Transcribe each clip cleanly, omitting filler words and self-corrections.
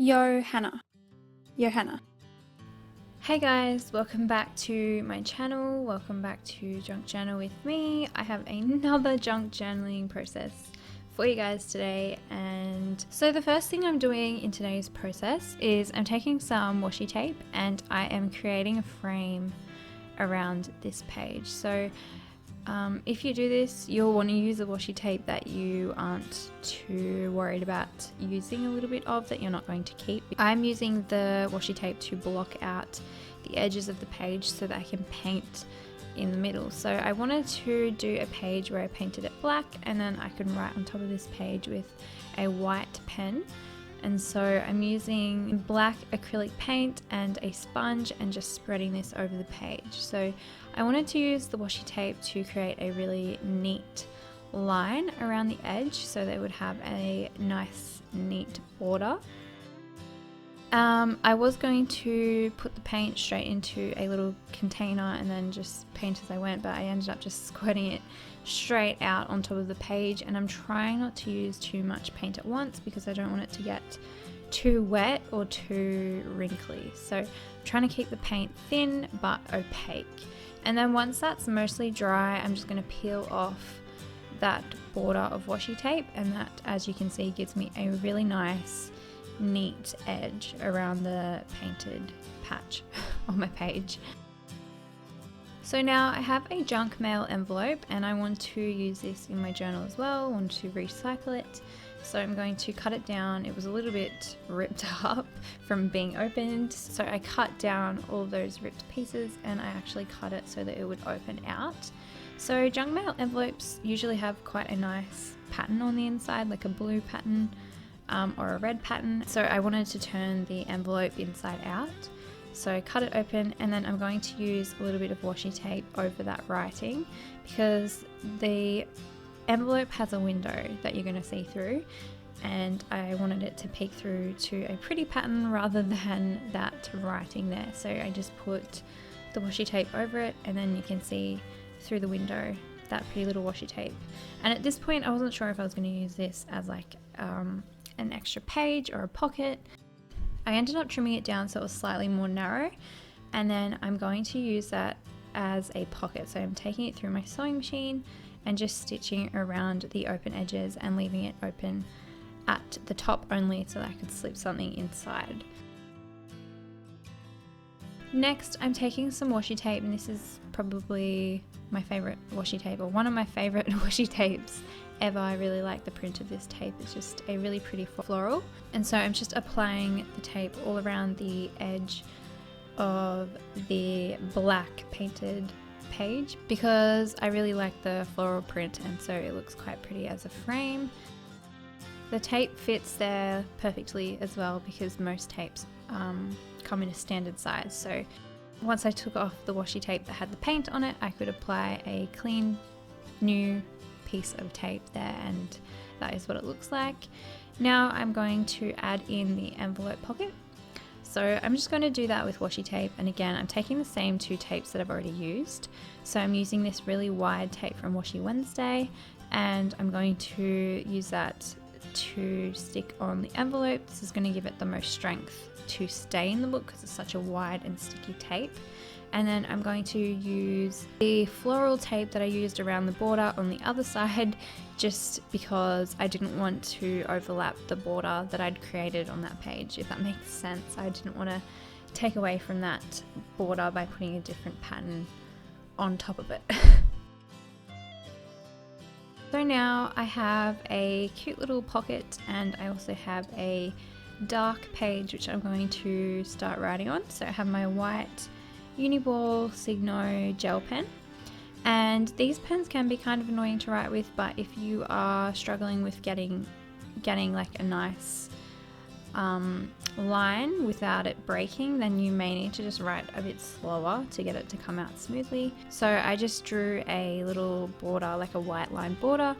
Johanna. Hey guys, welcome back to my channel. Welcome back to Junk Journal with me. I have another junk journaling process for you guys today. And so the first thing I'm doing in today's process is I'm taking some washi tape and I am creating a frame around this page. So if you do this, you'll want to use a washi tape that you aren't too worried about using a little bit of, that you're not going to keep. I'm using the washi tape to block out the edges of the page so that I can paint in the middle. So I wanted to do a page where I painted it black and then I can write on top of this page with a white pen. And so I'm using black acrylic paint and a sponge and just spreading this over the page. So I wanted to use the washi tape to create a really neat line around the edge so that it would have a nice neat border. I was going to put the paint straight into a little container and then just paint as I went, but I ended up just squirting it straight out on top of the page, and I'm trying not to use too much paint at once because I don't want it to get too wet or too wrinkly. So I'm trying to keep the paint thin but opaque. And then once that's mostly dry, I'm just going to peel off that border of washi tape, and that, as you can see, gives me a really nice neat edge around the painted patch on my page. So now I have a junk mail envelope and I want to use this in my journal as well. I want to recycle it. So I'm going to cut it down. It was a little bit ripped up from being opened. So I cut down all of those ripped pieces and I actually cut it so that it would open out. So junk mail envelopes usually have quite a nice pattern on the inside, like a blue pattern or a red pattern. So I wanted to turn the envelope inside out. So I cut it open and then I'm going to use a little bit of washi tape over that writing because the envelope has a window that you're going to see through, and I wanted it to peek through to a pretty pattern rather than that writing there. So I just put the washi tape over it and then you can see through the window that pretty little washi tape. And at this point I wasn't sure if I was going to use this as like an extra page or a pocket. I ended up trimming it down so it was slightly more narrow, and then I'm going to use that as a pocket. So I'm taking it through my sewing machine and just stitching around the open edges and leaving it open at the top only so that I could slip something inside. Next, I'm taking some washi tape, and this is probably my favorite washi tape, or one of my favorite washi tapes ever. I really like the print of this tape. It's just a really pretty floral. And so I'm just applying the tape all around the edge of the black painted page because I really like the floral print, and so it looks quite pretty as a frame. The tape fits there perfectly as well because most tapes come in a standard size. So once I took off the washi tape that had the paint on it, I could apply a clean new piece of tape there, and that is what it looks like. Now I'm going to add in the envelope pocket. So I'm just going to do that with washi tape, and again I'm taking the same two tapes that I've already used. So I'm using this really wide tape from Washi Wednesday, and I'm going to use that to stick on the envelope. This is going to give it the most strength to stay in the book because it's such a wide and sticky tape. And then I'm going to use the floral tape that I used around the border on the other side, just because I didn't want to overlap the border that I'd created on that page, if that makes sense. I didn't want to take away from that border by putting a different pattern on top of it. So now I have a cute little pocket, and I also have a dark page which I'm going to start writing on. So I have my white Uniball Signo gel pen, and these pens can be kind of annoying to write with, but if you are struggling with getting like a nice line without it breaking, then you may need to just write a bit slower to get it to come out smoothly. So I just drew a little border, like a white line border,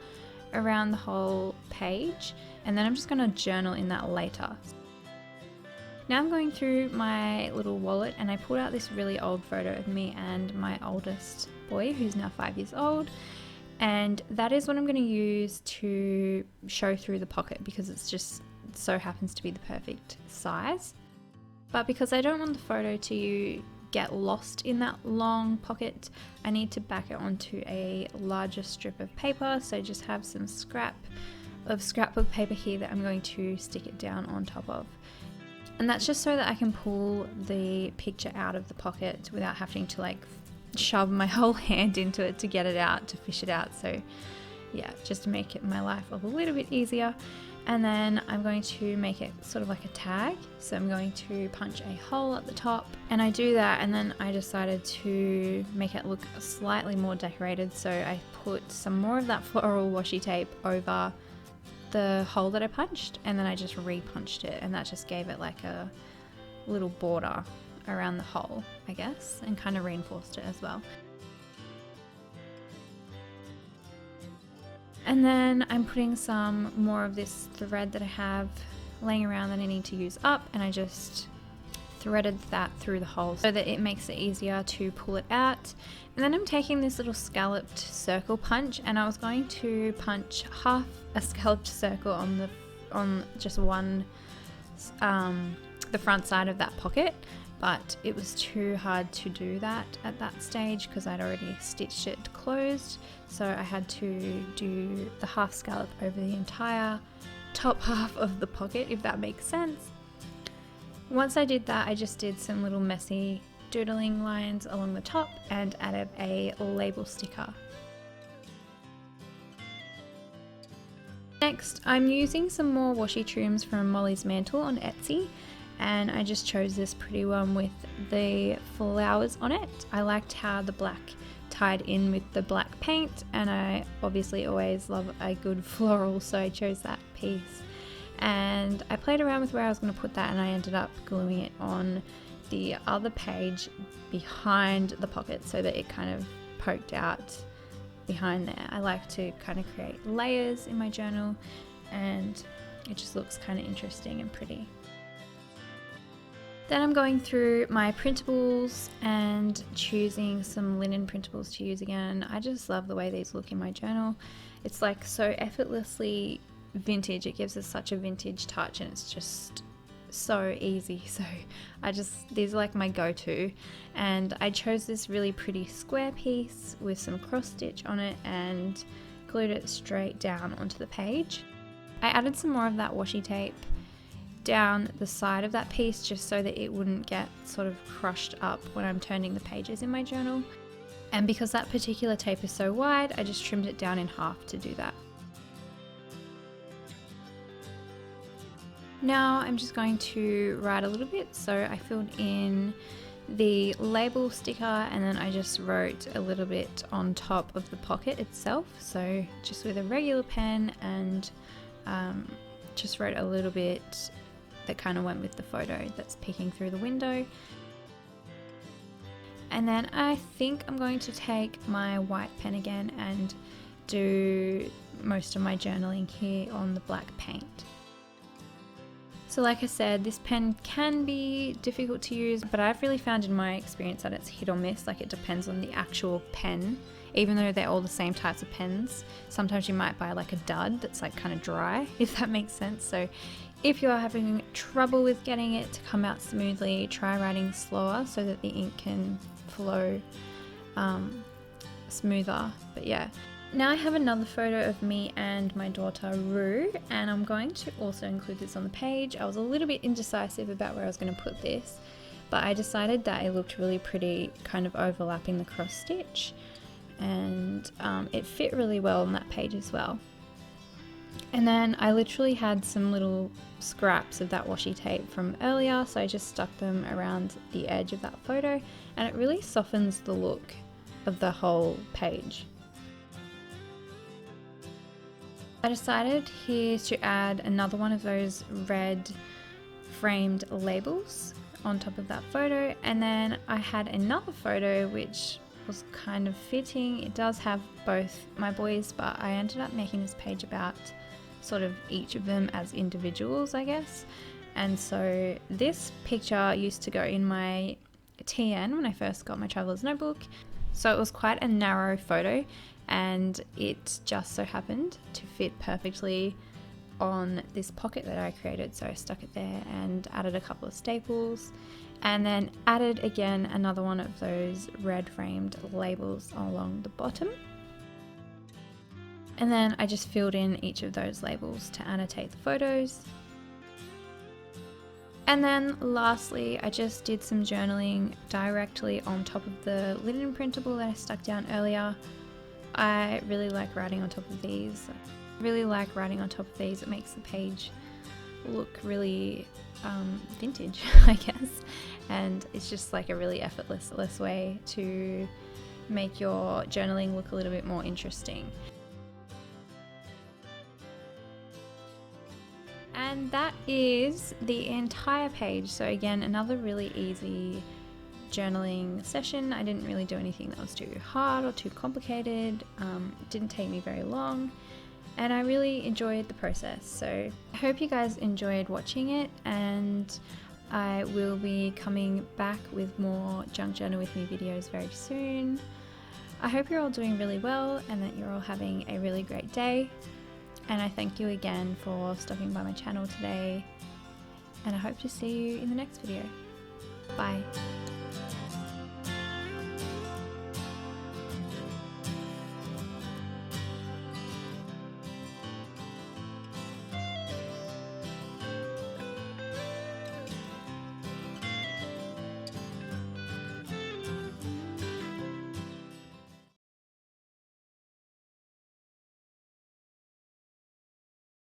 around the whole page, and then I'm just going to journal in that later. Now I'm going through my little wallet and I pulled out this really old photo of me and my oldest boy, who's now 5 years old, and that is what I'm going to use to show through the pocket because it's just so happens to be the perfect size. But because I don't want the photo to get lost in that long pocket, I need to back it onto a larger strip of paper. So I just have some scrapbook paper here that I'm going to stick it down on top of. And that's just so that I can pull the picture out of the pocket without having to like shove my whole hand into it to get it out, to fish it out. So yeah, just to make it my life a little bit easier. And then I'm going to make it sort of like a tag. So I'm going to punch a hole at the top, and I do that, and then I decided to make it look slightly more decorated. So I put some more of that floral washi tape over the hole that I punched, and then I just re-punched it, and that just gave it like a little border around the hole, I guess, and kind of reinforced it as well. And then I'm putting some more of this thread that I have laying around that I need to use up, and I just threaded that through the hole so that it makes it easier to pull it out. And then I'm taking this little scalloped circle punch, and I was going to punch half a scalloped circle on just one, the front side of that pocket, but it was too hard to do that at that stage because I'd already stitched it closed. So I had to do the half scallop over the entire top half of the pocket, if that makes sense. Once I did that, I just did some little messy doodling lines along the top and added a label sticker. Next, I'm using some more washi trims from MollysMantel on Etsy, and I just chose this pretty one with the flowers on it. I liked how the black tied in with the black paint, and I obviously always love a good floral, so I chose that piece. And I played around with where I was going to put that, and I ended up gluing it on the other page behind the pocket so that it kind of poked out behind there. I like to kind of create layers in my journal, and it just looks kind of interesting and pretty. Then I'm going through my printables and choosing some linen printables to use again. I just love the way these look in my journal. It's like so effortlessly vintage. It gives us such a vintage touch, and it's just so easy. So these are like my go-to, and I chose this really pretty square piece with some cross stitch on it and glued it straight down onto the page. I added some more of that washi tape down the side of that piece just so that it wouldn't get sort of crushed up when I'm turning the pages in my journal. And because that particular tape is so wide, I just trimmed it down in half to do that. Now I'm just going to write a little bit, so I filled in the label sticker, and then I just wrote a little bit on top of the pocket itself, so just with a regular pen, and just wrote a little bit that kind of went with the photo that's peeking through the window. And then I think I'm going to take my white pen again and do most of my journaling here on the black paint. So like I said, this pen can be difficult to use, but I've really found in my experience that it's hit or miss. Like, it depends on the actual pen. Even though they're all the same types of pens, sometimes you might buy like a dud that's like kind of dry, if that makes sense. So if you're having trouble with getting it to come out smoothly, try writing slower so that the ink can flow smoother. But yeah. Now I have another photo of me and my daughter Rue, and I'm going to also include this on the page. I was a little bit indecisive about where I was going to put this, but I decided that it looked really pretty, kind of overlapping the cross stitch, and it fit really well on that page as well. And then I literally had some little scraps of that washi tape from earlier, so I just stuck them around the edge of that photo, and it really softens the look of the whole page. I decided here to add another one of those red framed labels on top of that photo, and then I had another photo which was kind of fitting. It does have both my boys, but I ended up making this page about sort of each of them as individuals, I guess. And so this picture used to go in my TN when I first got my traveler's notebook, so it was quite a narrow photo, and it just so happened to fit perfectly on this pocket that I created, so I stuck it there and added a couple of staples, and then added again another one of those red framed labels along the bottom. And then I just filled in each of those labels to annotate the photos. And then lastly, I just did some journaling directly on top of the linen printable that I stuck down earlier. I really like writing on top of these. It makes the page look really vintage, I guess. And it's just like a really effortless way to make your journaling look a little bit more interesting. And that is the entire page. So again, another really easy journaling session. I didn't really do anything that was too hard or too complicated. It didn't take me very long, and I really enjoyed the process. So I hope you guys enjoyed watching it, and I will be coming back with more Junk Journal with Me videos very soon. I hope you're all doing really well and that you're all having a really great day. And I thank you again for stopping by my channel today, and I hope to see you in the next video. Bye.